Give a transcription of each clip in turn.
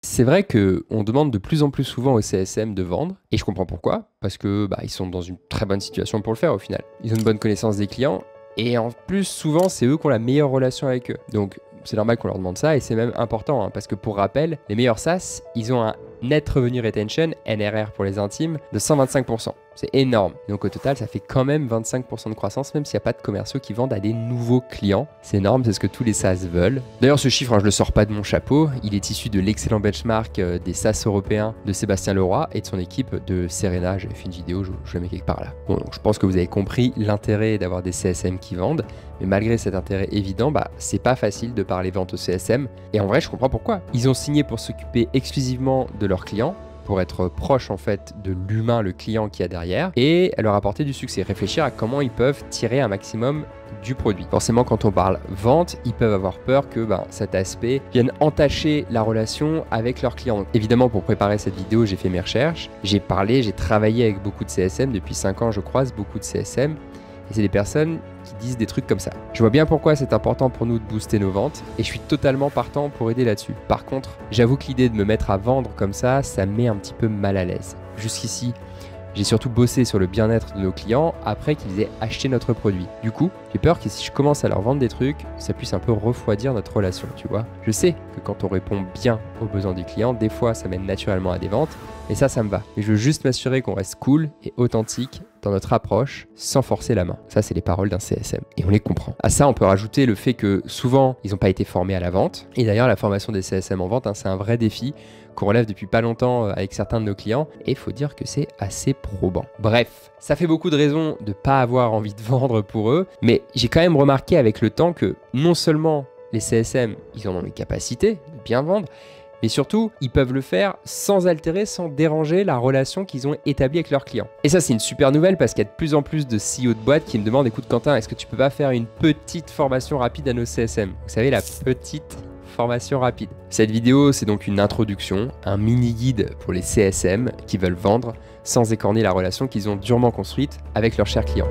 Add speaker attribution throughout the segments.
Speaker 1: C'est vrai qu'on demande de plus en plus souvent au CSM de vendre, et je comprends pourquoi, parce que ils sont dans une très bonne situation pour le faire au final. Ils ont une bonne connaissance des clients, et en plus souvent c'est eux qui ont la meilleure relation avec eux. Donc c'est normal qu'on leur demande ça, et c'est même important, hein, parce que pour rappel, les meilleurs SaaS, ils ont un Net Revenue Retention, NRR pour les intimes, de 125%. C'est énorme. Donc au total, ça fait quand même 25% de croissance, même s'il n'y a pas de commerciaux qui vendent à des nouveaux clients. C'est énorme, c'est ce que tous les SaaS veulent. D'ailleurs, ce chiffre, je ne le sors pas de mon chapeau. Il est issu de l'excellent benchmark des SaaS européens de Sébastien Leroy et de son équipe de Serena. J'avais fait une vidéo, je la mets quelque part là. Bon, donc je pense que vous avez compris l'intérêt d'avoir des CSM qui vendent. Mais malgré cet intérêt évident, c'est pas facile de parler vente au CSM. Et en vrai, je comprends pourquoi. Ils ont signé pour s'occuper exclusivement de leurs clients, pour être proche en fait de l'humain, le client qu'il y a derrière, et leur apporter du succès, réfléchir à comment ils peuvent tirer un maximum du produit. Forcément, quand on parle vente, ils peuvent avoir peur que cet aspect vienne entacher la relation avec leurs clients. Donc, évidemment, pour préparer cette vidéo, j'ai fait mes recherches, j'ai travaillé avec beaucoup de CSM, depuis 5 ans je croise beaucoup de CSM, et c'est des personnes qui disent des trucs comme ça. Je vois bien pourquoi c'est important pour nous de booster nos ventes et je suis totalement partant pour aider là-dessus. Par contre, j'avoue que l'idée de me mettre à vendre comme ça me met un petit peu mal à l'aise. Jusqu'ici, j'ai surtout bossé sur le bien-être de nos clients après qu'ils aient acheté notre produit. Du coup, j'ai peur que si je commence à leur vendre des trucs, ça puisse un peu refroidir notre relation, tu vois. Je sais que quand on répond bien aux besoins du client, des fois ça mène naturellement à des ventes, et ça me va. Mais je veux juste m'assurer qu'on reste cool et authentique dans notre approche sans forcer la main. Ça, c'est les paroles d'un CSM et on les comprend. À ça, on peut rajouter le fait que souvent, ils n'ont pas été formés à la vente. Et d'ailleurs, la formation des CSM en vente, c'est un vrai défi qu'on relève depuis pas longtemps avec certains de nos clients, et il faut dire que c'est assez probant. Bref, ça fait beaucoup de raisons de pas avoir envie de vendre pour eux, mais j'ai quand même remarqué avec le temps que non seulement les CSM, ils en ont les capacités de bien vendre, mais surtout, ils peuvent le faire sans altérer, sans déranger la relation qu'ils ont établie avec leurs clients. Et ça, c'est une super nouvelle parce qu'il y a de plus en plus de CEO de boîtes qui me demandent, écoute Quentin, est-ce que tu peux pas faire une petite formation rapide à nos CSM? Vous savez, la petite formation rapide. Cette vidéo, c'est donc une introduction, un mini-guide pour les CSM qui veulent vendre sans écorner la relation qu'ils ont durement construite avec leurs chers clients.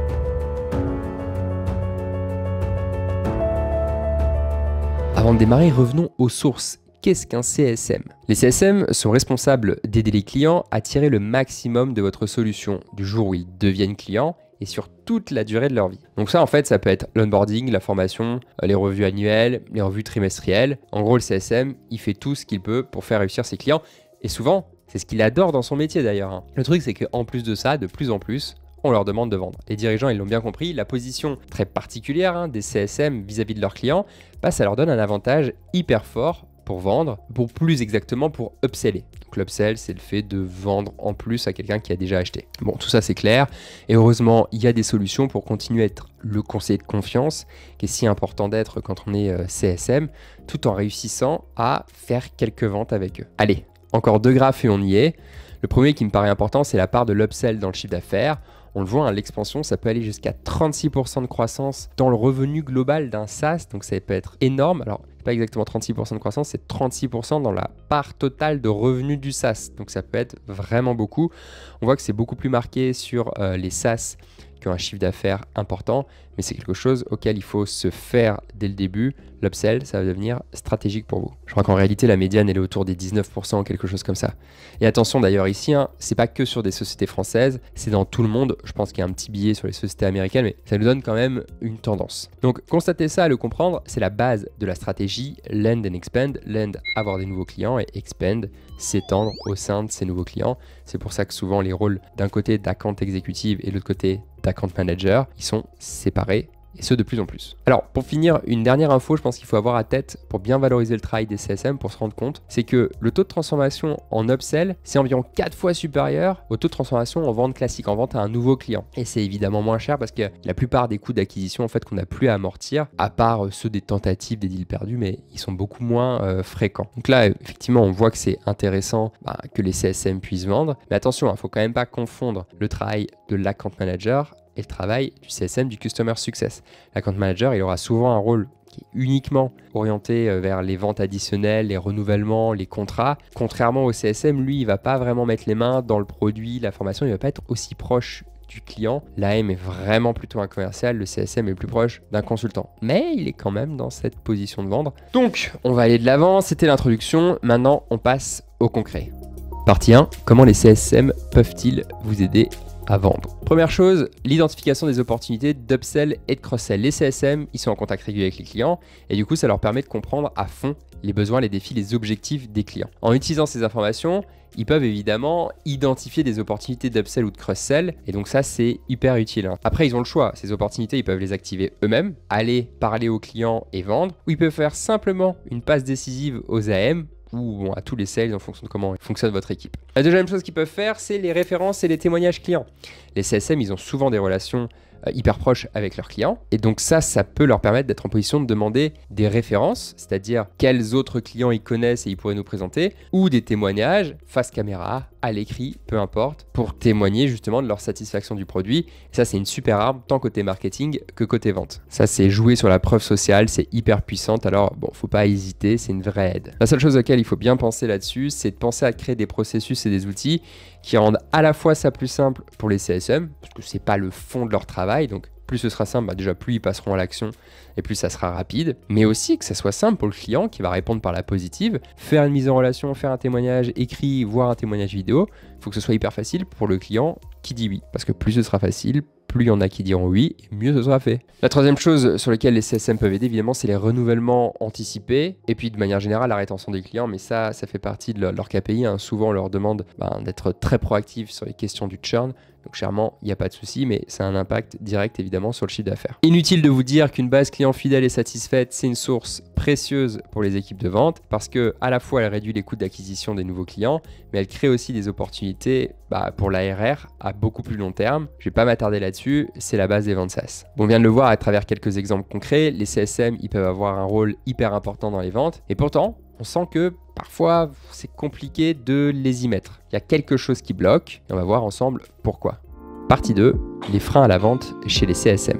Speaker 1: Avant de démarrer, revenons aux sources. Qu'est-ce qu'un CSM? Les CSM sont responsables d'aider les clients à tirer le maximum de votre solution du jour où ils deviennent clients et sur toute la durée de leur vie. Donc ça, en fait, ça peut être l'onboarding, la formation, les revues annuelles, les revues trimestrielles. En gros, le CSM, il fait tout ce qu'il peut pour faire réussir ses clients. Et souvent, c'est ce qu'il adore dans son métier d'ailleurs. Le truc, c'est qu'en plus de ça, de plus en plus, on leur demande de vendre. Les dirigeants, ils l'ont bien compris, la position très particulière des CSM vis-à-vis de leurs clients, ça leur donne un avantage hyper fort pour vendre, pour plus exactement pour upseller. Donc l'upsell, c'est le fait de vendre en plus à quelqu'un qui a déjà acheté. Bon, tout ça c'est clair, et heureusement, il y a des solutions pour continuer à être le conseiller de confiance, qui est si important d'être quand on est CSM, tout en réussissant à faire quelques ventes avec eux. Allez, encore 2 graphes et on y est. Le premier qui me paraît important, c'est la part de l'upsell dans le chiffre d'affaires. On le voit, l'expansion, ça peut aller jusqu'à 36% de croissance dans le revenu global d'un SaaS, donc ça peut être énorme. Alors, pas exactement 36% de croissance, c'est 36% dans la part totale de revenus du SaaS. Donc ça peut être vraiment beaucoup. On voit que c'est beaucoup plus marqué sur les SaaS qui ont un chiffre d'affaires important, mais c'est quelque chose auquel il faut se faire dès le début. L'upsell, ça va devenir stratégique pour vous. Je crois qu'en réalité, la médiane, elle est autour des 19% ou quelque chose comme ça. Et attention d'ailleurs ici, c'est pas que sur des sociétés françaises, c'est dans tout le monde. Je pense qu'il y a un petit billet sur les sociétés américaines, mais ça nous donne quand même une tendance. Donc constater ça, le comprendre, c'est la base de la stratégie Land and Expand. Land, avoir des nouveaux clients, et Expand, s'étendre au sein de ces nouveaux clients. C'est pour ça que souvent les rôles d'un côté d'account exécutive et de l'autre côté d'account manager, ils sont séparés, et ce de plus en plus. Alors pour finir, une dernière info, je pense qu'il faut avoir à tête pour bien valoriser le travail des CSM, pour se rendre compte, c'est que le taux de transformation en upsell, c'est environ 4 fois supérieur au taux de transformation en vente classique, en vente à un nouveau client. Et c'est évidemment moins cher parce que la plupart des coûts d'acquisition en fait qu'on n'a plus à amortir, à part ceux des tentatives, des deals perdus, mais ils sont beaucoup moins fréquents. Donc là, effectivement, on voit que c'est intéressant que les CSM puissent vendre, mais attention, il ne faut quand même pas confondre le travail de l'account manager et le travail du CSM, du Customer Success. L'account manager, il aura souvent un rôle qui est uniquement orienté vers les ventes additionnelles, les renouvellements, les contrats. Contrairement au CSM, lui, il ne va pas vraiment mettre les mains dans le produit, la formation, il ne va pas être aussi proche du client. L'AM est vraiment plutôt un commercial, le CSM est plus proche d'un consultant. Mais il est quand même dans cette position de vendre. Donc, on va aller de l'avant, c'était l'introduction. Maintenant, on passe au concret. Partie 1, comment les CSM peuvent-ils vous aider à vendre? Première chose, l'identification des opportunités d'upsell et de cross-sell. Les CSM, ils sont en contact régulier avec les clients et du coup, ça leur permet de comprendre à fond les besoins, les défis, les objectifs des clients. En utilisant ces informations, ils peuvent évidemment identifier des opportunités d'upsell ou de cross-sell et donc ça, c'est hyper utile. Après, ils ont le choix. Ces opportunités, ils peuvent les activer eux-mêmes, aller parler aux clients et vendre, ou ils peuvent faire simplement une passe décisive aux AM ou à tous les sales en fonction de comment fonctionne votre équipe. La deuxième chose qu'ils peuvent faire, c'est les références et les témoignages clients. Les CSM, ils ont souvent des relations hyper proches avec leurs clients et donc ça peut leur permettre d'être en position de demander des références, c'est-à-dire quels autres clients ils connaissent et ils pourraient nous présenter, ou des témoignages face caméra, à l'écrit, peu importe, pour témoigner justement de leur satisfaction du produit. Et ça, c'est une super arme, tant côté marketing que côté vente. Ça, c'est jouer sur la preuve sociale, c'est hyper puissant, alors bon, faut pas hésiter, c'est une vraie aide. La seule chose auquel il faut bien penser là-dessus, c'est de penser à créer des processus et des outils qui rendent à la fois ça plus simple pour les CSM, parce que c'est pas le fond de leur travail, donc plus ce sera simple, déjà plus ils passeront à l'action et plus ça sera rapide, mais aussi que ça soit simple pour le client qui va répondre par la positive, faire une mise en relation, faire un témoignage écrit, voire un témoignage vidéo. Il faut que ce soit hyper facile pour le client qui dit oui, parce que plus ce sera facile, plus il y en a qui diront oui, et mieux ce sera fait. La troisième chose sur laquelle les CSM peuvent aider, évidemment, c'est les renouvellements anticipés, et puis de manière générale, la rétention des clients, mais ça fait partie de leur KPI. Souvent, on leur demande d'être très proactif sur les questions du churn. Donc clairement, il n'y a pas de souci, mais ça a un impact direct évidemment sur le chiffre d'affaires. Inutile de vous dire qu'une base client fidèle et satisfaite, c'est une source précieuse pour les équipes de vente parce que à la fois elle réduit les coûts d'acquisition des nouveaux clients, mais elle crée aussi des opportunités pour l'ARR à beaucoup plus long terme. Je ne vais pas m'attarder là-dessus, c'est la base des ventes SaaS. Bon, on vient de le voir à travers quelques exemples concrets, les CSM, ils peuvent avoir un rôle hyper important dans les ventes, et pourtant, on sent que parfois, c'est compliqué de les y mettre. Il y a quelque chose qui bloque et on va voir ensemble pourquoi. Partie 2, les freins à la vente chez les CSM.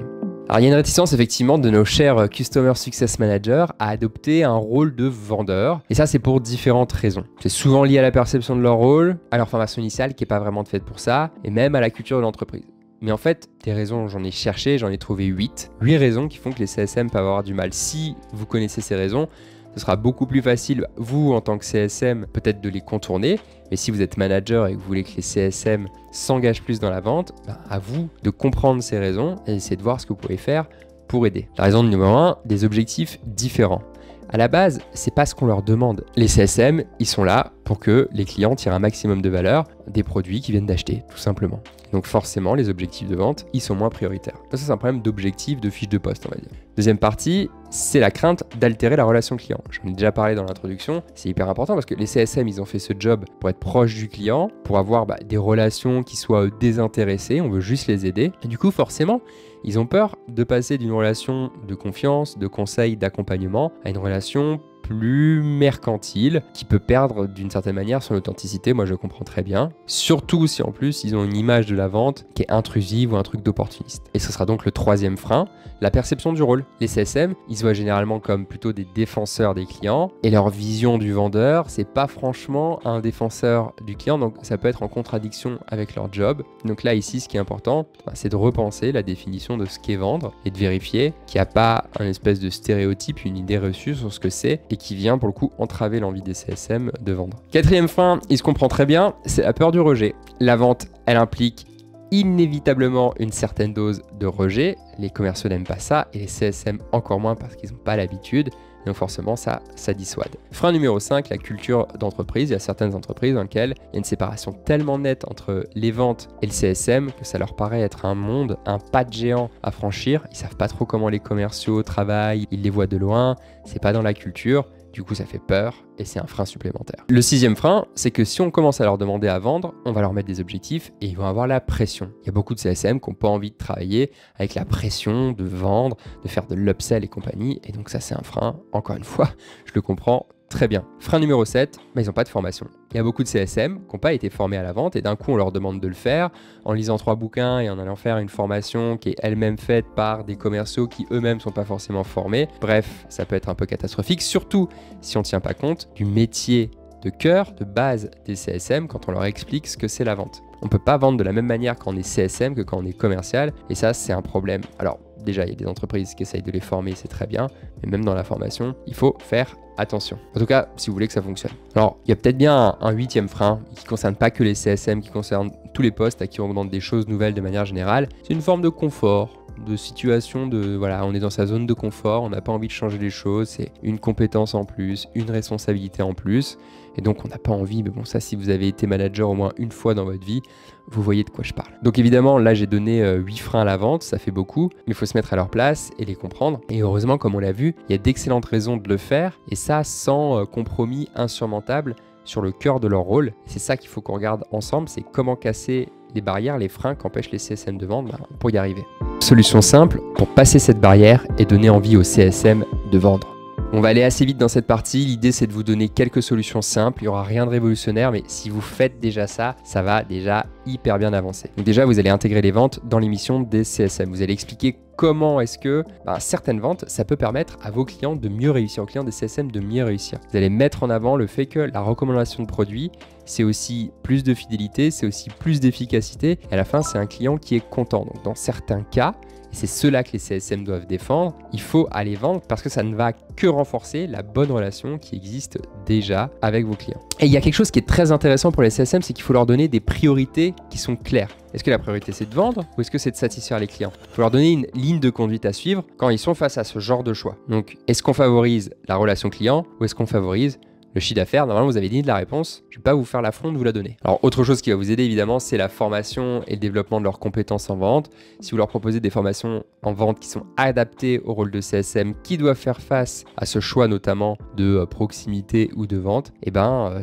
Speaker 1: Alors, il y a une réticence effectivement de nos chers Customer Success Managers à adopter un rôle de vendeur. Et ça, c'est pour différentes raisons. C'est souvent lié à la perception de leur rôle, à leur formation initiale qui n'est pas vraiment faite pour ça, et même à la culture de l'entreprise. Mais en fait, des raisons, j'en ai cherché, j'en ai trouvé 8. 8 raisons qui font que les CSM peuvent avoir du mal. Si vous connaissez ces raisons, ce sera beaucoup plus facile, vous en tant que CSM, peut-être de les contourner. Mais si vous êtes manager et que vous voulez que les CSM s'engagent plus dans la vente, à vous de comprendre ces raisons et essayer de voir ce que vous pouvez faire pour aider. La raison numéro 1, des objectifs différents. À la base, c'est pas ce qu'on leur demande. Les CSM, ils sont là pour que les clients tirent un maximum de valeur des produits qu'ils viennent d'acheter, tout simplement. Donc forcément, les objectifs de vente, ils sont moins prioritaires. Ça, c'est un problème d'objectif, de fiche de poste, on va dire. Deuxième partie, c'est la crainte d'altérer la relation client. J'en ai déjà parlé dans l'introduction, c'est hyper important parce que les CSM, ils ont fait ce job pour être proche du client, pour avoir des relations qui soient désintéressées, on veut juste les aider. Et du coup, forcément, ils ont peur de passer d'une relation de confiance, de conseil, d'accompagnement à une relation plus mercantile, qui peut perdre d'une certaine manière son authenticité, moi je comprends très bien. Surtout si en plus ils ont une image de la vente qui est intrusive ou un truc d'opportuniste. Et ce sera donc le troisième frein, la perception du rôle. Les CSM, ils se voient généralement comme plutôt des défenseurs des clients, et leur vision du vendeur, c'est pas franchement un défenseur du client, donc ça peut être en contradiction avec leur job. Donc là ici, ce qui est important, c'est de repenser la définition de ce qu'est vendre, et de vérifier qu'il n'y a pas un espèce de stéréotype, une idée reçue sur ce que c'est, et qui vient pour le coup entraver l'envie des CSM de vendre. Quatrième frein, il se comprend très bien, c'est la peur du rejet. La vente, elle implique inévitablement une certaine dose de rejet. Les commerciaux n'aiment pas ça et les CSM encore moins parce qu'ils n'ont pas l'habitude. Donc forcément, ça dissuade. Frein numéro 5, la culture d'entreprise. Il y a certaines entreprises dans lesquelles il y a une séparation tellement nette entre les ventes et le CSM que ça leur paraît être un monde, un pas de géant à franchir. Ils savent pas trop comment les commerciaux travaillent, ils les voient de loin, c'est pas dans la culture. Du coup, ça fait peur et c'est un frein supplémentaire. Le sixième frein, c'est que si on commence à leur demander à vendre, on va leur mettre des objectifs et ils vont avoir la pression. Il y a beaucoup de CSM qui n'ont pas envie de travailler avec la pression de vendre, de faire de l'upsell et compagnie. Et donc ça, c'est un frein. Encore une fois, je le comprends très bien. Frein numéro 7, ils n'ont pas de formation. Il y a beaucoup de CSM qui n'ont pas été formés à la vente et d'un coup, on leur demande de le faire en lisant 3 bouquins et en allant faire une formation qui est elle-même faite par des commerciaux qui eux-mêmes ne sont pas forcément formés. Bref, ça peut être un peu catastrophique, surtout si on ne tient pas compte du métier de cœur, de base des CSM quand on leur explique ce que c'est la vente. On peut pas vendre de la même manière quand on est CSM que quand on est commercial, et ça, c'est un problème. Alors, déjà, il y a des entreprises qui essayent de les former, c'est très bien, mais même dans la formation, il faut faire attention. En tout cas, si vous voulez que ça fonctionne. Alors, il y a peut-être bien un huitième frein qui ne concerne pas que les CSM, qui concerne tous les postes à qui on demande des choses nouvelles de manière générale. C'est une forme de confort, de situation de, voilà, on est dans sa zone de confort, on n'a pas envie de changer les choses, c'est une compétence en plus, une responsabilité en plus, et donc on n'a pas envie, mais bon ça, si vous avez été manager au moins une fois dans votre vie, vous voyez de quoi je parle. Donc évidemment, là j'ai donné 8 freins à la vente, ça fait beaucoup, mais il faut se mettre à leur place et les comprendre, et heureusement, comme on l'a vu, il y a d'excellentes raisons de le faire, et ça sans compromis insurmontable sur le cœur de leur rôle. C'est ça qu'il faut qu'on regarde ensemble, c'est comment casser les barrières, les freins qu'empêchent les CSM de vendre pour y arriver. Solution simple pour passer cette barrière et donner envie aux CSM de vendre. On va aller assez vite dans cette partie. L'idée, c'est de vous donner quelques solutions simples. Il n'y aura rien de révolutionnaire, mais si vous faites déjà ça, ça va déjà hyper bien avancer. Donc déjà, vous allez intégrer les ventes dans l'émission des CSM. Vous allez expliquer comment est-ce que certaines ventes, ça peut permettre à vos clients de mieux réussir, aux clients des CSM de mieux réussir. Vous allez mettre en avant le fait que la recommandation de produits, c'est aussi plus de fidélité, c'est aussi plus d'efficacité. Et à la fin, c'est un client qui est content. Donc dans certains cas, c'est cela que les CSM doivent défendre. Il faut aller vendre parce que ça ne va que renforcer la bonne relation qui existe déjà avec vos clients. Et il y a quelque chose qui est très intéressant pour les CSM, c'est qu'il faut leur donner des priorités qui sont claires. Est-ce que la priorité c'est de vendre ou est-ce que c'est de satisfaire les clients? Il faut leur donner une ligne de conduite à suivre quand ils sont face à ce genre de choix. Donc, est-ce qu'on favorise la relation client ou est-ce qu'on favorise le chiffre d'affaires? Normalement, vous avez dit de la réponse. Je ne vais pas vous faire l'affront de vous la donner. Alors, autre chose qui va vous aider, évidemment, c'est la formation et le développement de leurs compétences en vente. Si vous leur proposez des formations en vente qui sont adaptées au rôle de CSM, qui doivent faire face à ce choix notamment de proximité ou de vente,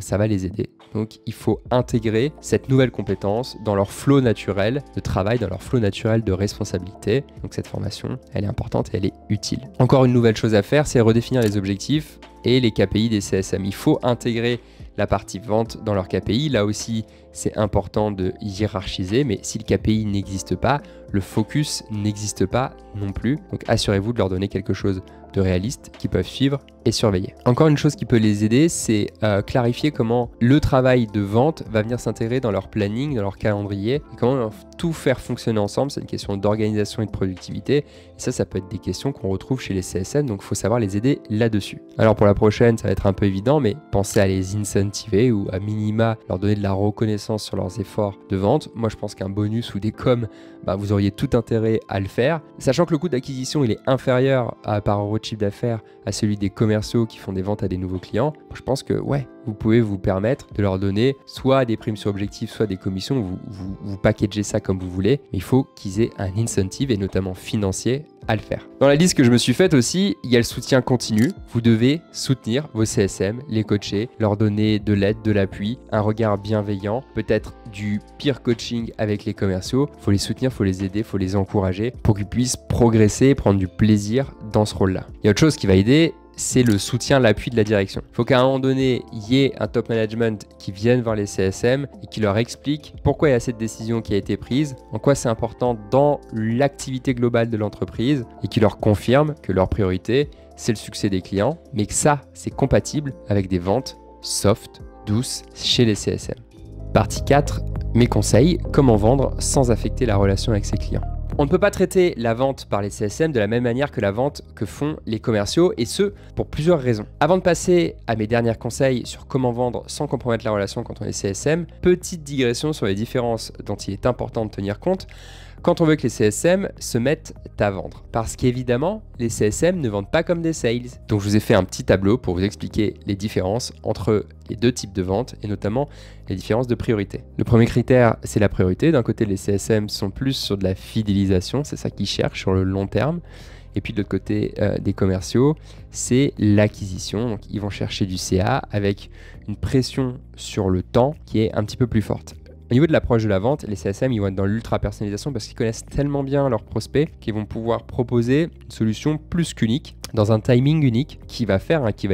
Speaker 1: ça va les aider. Donc, il faut intégrer cette nouvelle compétence dans leur flow naturel de travail, dans leur flow naturel de responsabilité. Donc, cette formation, elle est importante et elle est utile. Encore une nouvelle chose à faire, c'est redéfinir les objectifs et les KPI des CSM. Il faut intégrer la partie vente dans leur KPI. Là aussi, c'est important de hiérarchiser, mais si le KPI n'existe pas, le focus n'existe pas non plus. Donc assurez-vous de leur donner quelque chose de réaliste qu'ils peuvent suivre et surveiller. Encore une chose qui peut les aider, c'est clarifier comment le travail de vente va venir s'intégrer dans leur planning, dans leur calendrier, et comment tout faire fonctionner ensemble. C'est une question d'organisation et de productivité. Et ça peut être des questions qu'on retrouve chez les CSM, donc il faut savoir les aider là-dessus. Alors pour la prochaine, ça va être un peu évident, mais pensez à les incentiver ou à minima leur donner de la reconnaissance sur leurs efforts de vente. Moi, je pense qu'un bonus ou des coms, vous auriez tout intérêt à le faire. Sachant que le coût d'acquisition, il est inférieur par euro de chiffre d'affaires à celui des commerciaux qui font des ventes à des nouveaux clients. Je pense que vous pouvez vous permettre de leur donner soit des primes sur objectif, soit des commissions. Vous packagez ça comme vous voulez, mais il faut qu'ils aient un incentive et notamment financier à le faire. Dans la liste que je me suis faite aussi, il y a le soutien continu. Vous devez soutenir vos CSM, les coacher, leur donner de l'aide, de l'appui, un regard bienveillant, peut-être du peer coaching avec les commerciaux. Il faut les soutenir, il faut les aider, il faut les encourager pour qu'ils puissent progresser et prendre du plaisir dans ce rôle-là. Il y a autre chose qui va aider, c'est le soutien, l'appui de la direction. Il faut qu'à un moment donné, il y ait un top management qui vienne voir les CSM et qui leur explique pourquoi il y a cette décision qui a été prise, en quoi c'est important dans l'activité globale de l'entreprise et qui leur confirme que leur priorité, c'est le succès des clients, mais que ça, c'est compatible avec des ventes soft, douces chez les CSM. Partie 4, mes conseils, comment vendre sans affecter la relation avec ses clients. On ne peut pas traiter la vente par les CSM de la même manière que la vente que font les commerciaux, et ce, pour plusieurs raisons. Avant de passer à mes derniers conseils sur comment vendre sans compromettre la relation quand on est CSM, petite digression sur les différences dont il est important de tenir compte quand on veut que les CSM se mettent à vendre. Parce qu'évidemment, les CSM ne vendent pas comme des sales. Donc je vous ai fait un petit tableau pour vous expliquer les différences entre les deux types de ventes et notamment les différences de priorité. Le premier critère, c'est la priorité. D'un côté, les CSM sont plus sur de la fidélisation, c'est ça qu'ils cherchent sur le long terme. Et puis de l'autre côté des commerciaux, c'est l'acquisition. Donc ils vont chercher du CA avec une pression sur le temps qui est un petit peu plus forte. Au niveau de l'approche de la vente, les CSM ils vont être dans l'ultra-personnalisation parce qu'ils connaissent tellement bien leurs prospects qu'ils vont pouvoir proposer une solution plus qu'unique, dans un timing unique, qui va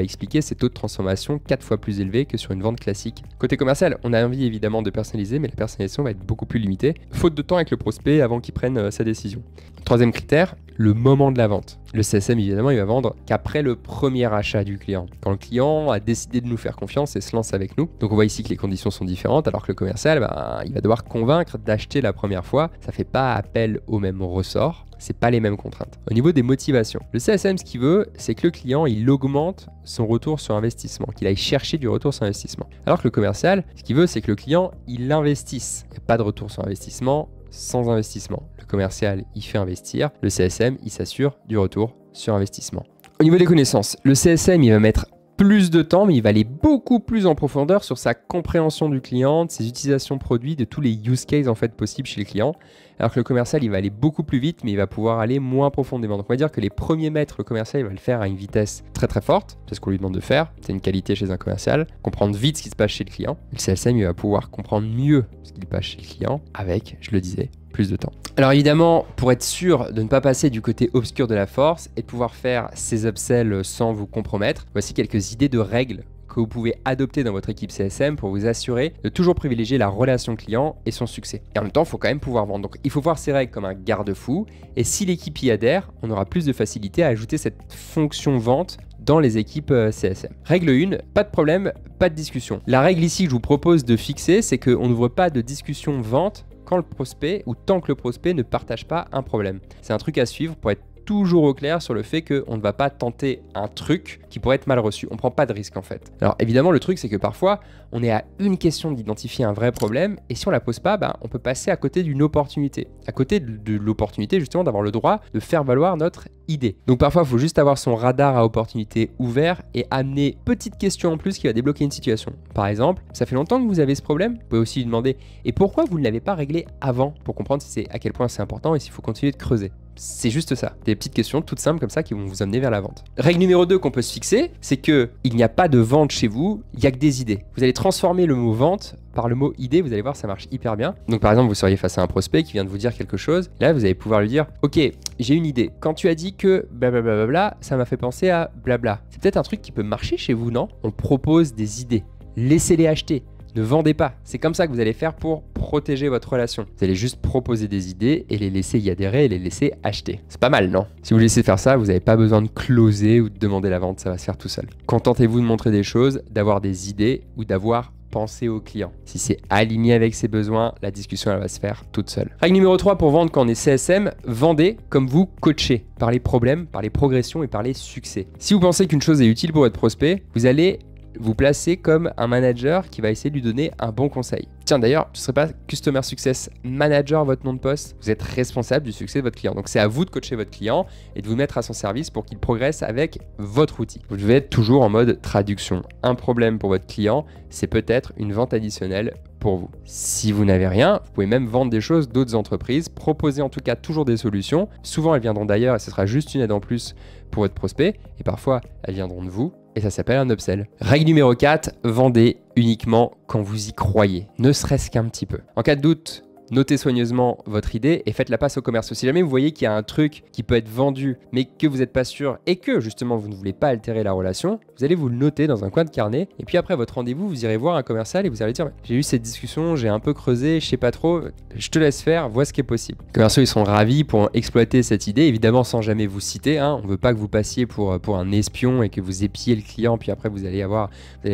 Speaker 1: expliquer ces taux de transformation 4 fois plus élevés que sur une vente classique. Côté commercial, on a envie évidemment de personnaliser, mais la personnalisation va être beaucoup plus limitée, faute de temps avec le prospect avant qu'il prenne sa décision. Troisième critère, le moment de la vente. Le CSM, évidemment, il va vendre qu'après le premier achat du client. Quand le client a décidé de nous faire confiance et se lance avec nous. Donc on voit ici que les conditions sont différentes, alors que le commercial, il va devoir convaincre d'acheter la première fois. Ça ne fait pas appel au même ressort. C'est pas les mêmes contraintes. Au niveau des motivations, le CSM, ce qu'il veut, c'est que le client, il augmente son retour sur investissement, qu'il aille chercher du retour sur investissement. Alors que le commercial, ce qu'il veut, c'est que le client, il investisse. Il n'y a pas de retour sur investissement sans investissement. Le commercial, il fait investir. Le CSM, il s'assure du retour sur investissement. Au niveau des connaissances, le CSM, il va mettre plus de temps, mais il va aller beaucoup plus en profondeur sur sa compréhension du client, de ses utilisations produits, de tous les use cases en fait possibles chez le client. Alors que le commercial, il va aller beaucoup plus vite, mais il va pouvoir aller moins profondément. Donc on va dire que les premiers mètres, le commercial, il va le faire à une vitesse très très forte. C'est ce qu'on lui demande de faire. C'est une qualité chez un commercial. Comprendre vite ce qui se passe chez le client. Le CSM, il va pouvoir comprendre mieux ce qui se passe chez le client avec, je le disais, plus de temps. Alors évidemment, pour être sûr de ne pas passer du côté obscur de la force et de pouvoir faire ces upsells sans vous compromettre, voici quelques idées de règles que vous pouvez adopter dans votre équipe CSM pour vous assurer de toujours privilégier la relation client et son succès. Et en même temps, il faut quand même pouvoir vendre. Donc il faut voir ces règles comme un garde-fou. Et si l'équipe y adhère, on aura plus de facilité à ajouter cette fonction vente dans les équipes CSM. Règle 1, pas de problème, pas de discussion. La règle ici que je vous propose de fixer, c'est qu'on n'ouvre pas de discussion vente quand le prospect ou tant que le prospect ne partage pas un problème. C'est un truc à suivre pour être toujours au clair sur le fait qu'on ne va pas tenter un truc qui pourrait être mal reçu. On ne prend pas de risque en fait. Alors évidemment, le truc, c'est que parfois, on est à une question d'identifier un vrai problème et si on ne la pose pas, on peut passer à côté d'une opportunité. À côté de l'opportunité justement d'avoir le droit de faire valoir notre idée. Donc parfois, il faut juste avoir son radar à opportunité ouvert et amener petite question en plus qui va débloquer une situation. Par exemple, ça fait longtemps que vous avez ce problème. Vous pouvez aussi lui demander et pourquoi vous ne l'avez pas réglé avant pour comprendre si c'est à quel point c'est important et s'il faut continuer de creuser. C'est juste ça, des petites questions toutes simples comme ça qui vont vous amener vers la vente. Règle numéro 2 qu'on peut se fixer, c'est que il n'y a pas de vente chez vous, il n'y a que des idées. Vous allez transformer le mot vente par le mot idée, vous allez voir, ça marche hyper bien. Donc par exemple, vous seriez face à un prospect qui vient de vous dire quelque chose. Là, vous allez pouvoir lui dire, ok, j'ai une idée. Quand tu as dit que blablabla, ça m'a fait penser à blabla. C'est peut-être un truc qui peut marcher chez vous, non? On propose des idées. Laissez-les acheter. Ne vendez pas. C'est comme ça que vous allez faire pour protéger votre relation. Vous allez juste proposer des idées et les laisser y adhérer et les laisser acheter. C'est pas mal, non? Si vous laissez faire ça, vous n'avez pas besoin de closer ou de demander la vente, ça va se faire tout seul. Contentez-vous de montrer des choses, d'avoir des idées ou d'avoir pensé au client. Si c'est aligné avec ses besoins, la discussion elle va se faire toute seule. Règle numéro 3 pour vendre quand on est CSM, vendez comme vous coachez, par les problèmes, par les progressions et par les succès. Si vous pensez qu'une chose est utile pour votre prospect, vous allez vous placez comme un manager qui va essayer de lui donner un bon conseil. Tiens d'ailleurs, ce ne serait pas Customer Success Manager votre nom de poste? Vous êtes responsable du succès de votre client. Donc c'est à vous de coacher votre client et de vous mettre à son service pour qu'il progresse avec votre outil. Vous devez être toujours en mode traduction. Un problème pour votre client, c'est peut-être une vente additionnelle pour vous. Si vous n'avez rien, vous pouvez même vendre des choses d'autres entreprises, proposer en tout cas toujours des solutions. Souvent elles viendront d'ailleurs et ce sera juste une aide en plus pour votre prospect et parfois elles viendront de vous. Et ça s'appelle un upsell. Règle numéro 4, vendez uniquement quand vous y croyez, ne serait-ce qu'un petit peu. En cas de doute, notez soigneusement votre idée et faites-la passe au commercial. Si jamais vous voyez qu'il y a un truc qui peut être vendu mais que vous n'êtes pas sûr et que justement vous ne voulez pas altérer la relation, vous allez vous le noter dans un coin de carnet et puis après votre rendez-vous, vous irez voir un commercial et vous allez dire j'ai eu cette discussion, j'ai un peu creusé, je sais pas trop, je te laisse faire, vois ce qui est possible. Les commerciaux ils sont ravis pour exploiter cette idée, évidemment sans jamais vous citer, on ne veut pas que vous passiez pour un espion et que vous épiez le client puis après vous allez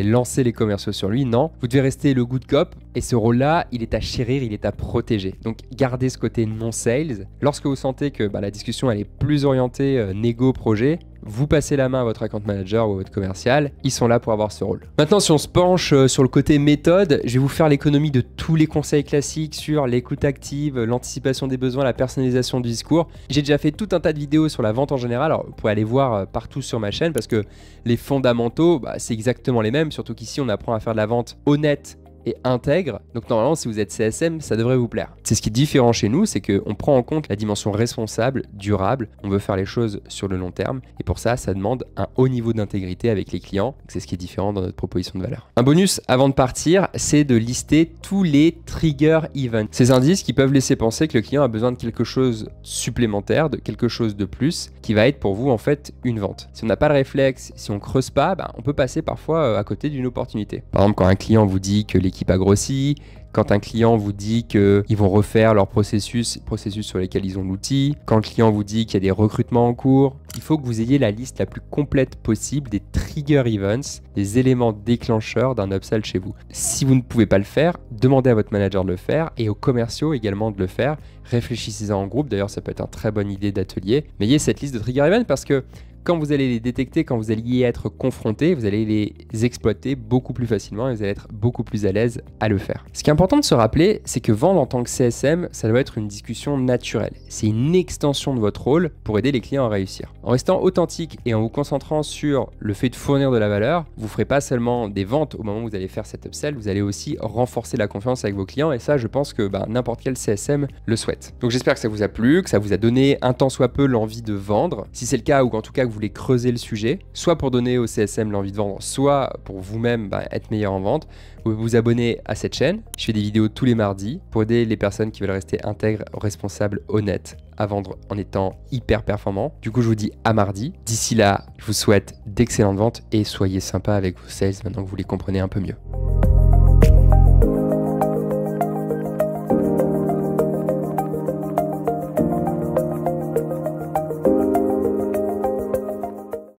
Speaker 1: lancer les commerciaux sur lui, non. Vous devez rester le good cop et ce rôle-là, il est à chérir, il est à protéger. Donc gardez ce côté non-sales. Lorsque vous sentez que la discussion elle est plus orientée négo-projet, vous passez la main à votre account manager ou à votre commercial, ils sont là pour avoir ce rôle. Maintenant, si on se penche sur le côté méthode, je vais vous faire l'économie de tous les conseils classiques sur l'écoute active, l'anticipation des besoins, la personnalisation du discours. J'ai déjà fait tout un tas de vidéos sur la vente en général, alors vous pouvez aller voir partout sur ma chaîne parce que les fondamentaux, c'est exactement les mêmes, surtout qu'ici on apprend à faire de la vente honnête et intègre. Donc normalement, si vous êtes CSM, ça devrait vous plaire. C'est ce qui est différent chez nous, c'est qu'on prend en compte la dimension responsable, durable. On veut faire les choses sur le long terme. Et pour ça, ça demande un haut niveau d'intégrité avec les clients. C'est ce qui est différent dans notre proposition de valeur. Un bonus avant de partir, c'est de lister tous les trigger events. Ces indices qui peuvent laisser penser que le client a besoin de quelque chose supplémentaire, de quelque chose de plus, qui va être pour vous en fait une vente. Si on n'a pas le réflexe, si on creuse pas, on peut passer parfois à côté d'une opportunité. Par exemple, quand un client vous dit que l'équipe a grossi, quand un client vous dit qu'ils vont refaire leur processus sur lesquels ils ont l'outil, quand le client vous dit qu'il y a des recrutements en cours, il faut que vous ayez la liste la plus complète possible des trigger events, des éléments déclencheurs d'un upsell chez vous. Si vous ne pouvez pas le faire, demandez à votre manager de le faire et aux commerciaux également de le faire. Réfléchissez-en en groupe, d'ailleurs ça peut être une très bonne idée d'atelier. Mais ayez cette liste de trigger events parce que quand vous allez les détecter, quand vous allez y être confronté, vous allez les exploiter beaucoup plus facilement et vous allez être beaucoup plus à l'aise à le faire. Ce qui est important de se rappeler, c'est que vendre en tant que CSM, ça doit être une discussion naturelle. C'est une extension de votre rôle pour aider les clients à réussir. En restant authentique et en vous concentrant sur le fait de fournir de la valeur, vous ne ferez pas seulement des ventes au moment où vous allez faire cet upsell, vous allez aussi renforcer la confiance avec vos clients et ça, je pense que n'importe quel CSM le souhaite. Donc j'espère que ça vous a plu, que ça vous a donné un tant soit peu l'envie de vendre. Si c'est le cas ou en tout cas que vous voulez creuser le sujet, soit pour donner au CSM l'envie de vendre, soit pour vous-même être meilleur en vente, vous pouvez vous abonner à cette chaîne. Je fais des vidéos tous les mardis pour aider les personnes qui veulent rester intègres, responsables, honnêtes à vendre en étant hyper performants. Du coup, je vous dis à mardi. D'ici là, je vous souhaite d'excellentes ventes et soyez sympa avec vos sales maintenant que vous les comprenez un peu mieux.